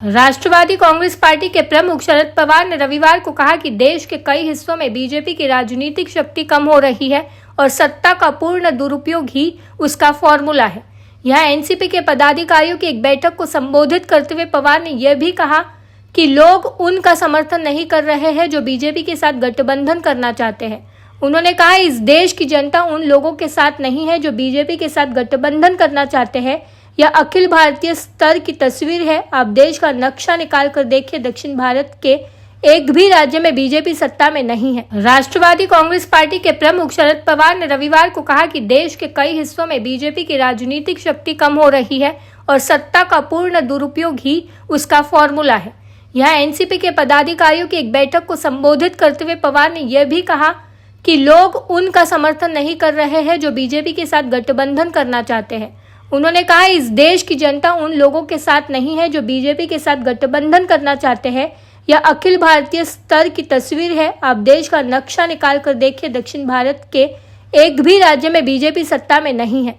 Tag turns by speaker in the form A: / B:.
A: राष्ट्रवादी Congress party के प्रमुख शरद पवार ने रविवार को कहा कि देश के कई हिस्सों में बीजेपी की राजनीतिक शक्ति कम हो रही है और सत्ता का पूर्ण दुरुपयोग ही उसका फॉर्मूला है। यह एनसीपी के पदाधिकारियों की एक बैठक को संबोधित करते हुए पवार ने यह भी कहा कि लोग उनका समर्थन नहीं कर रहे हैं जो बीजेपी के साथ गठबंधन करना चाहते हैं। उन्होंने कहा, इस देश की जनता उन लोगों के साथ नहीं है जो बीजेपी के साथ गठबंधन करना चाहते हैं। यह अखिल भारतीय स्तर की तस्वीर है। आप देश का नक्शा निकाल कर देखिए, दक्षिण भारत के एक भी राज्य में बीजेपी सत्ता में नहीं है। राष्ट्रवादी कांग्रेस पार्टी के प्रमुख शरद पवार ने रविवार को कहा कि देश के कई हिस्सों में बीजेपी की राजनीतिक शक्ति कम हो रही है और सत्ता का पूर्ण दुरुपयोग ही उसका फॉर्मूला है। यह एनसीपी के पदाधिकारियों की एक बैठक को संबोधित करते हुए पवार ने यह भी कहा कि लोग उनका समर्थन नहीं कर रहे हैं जो बीजेपी के साथ गठबंधन करना चाहते हैं। उन्होंने कहा, इस देश की जनता उन लोगों के साथ नहीं है जो बीजेपी के साथ गठबंधन करना चाहते हैं। यह अखिल भारतीय स्तर की तस्वीर है। आप देश का नक्शा निकाल कर देखिए, दक्षिण भारत के एक भी राज्य में बीजेपी सत्ता में नहीं है।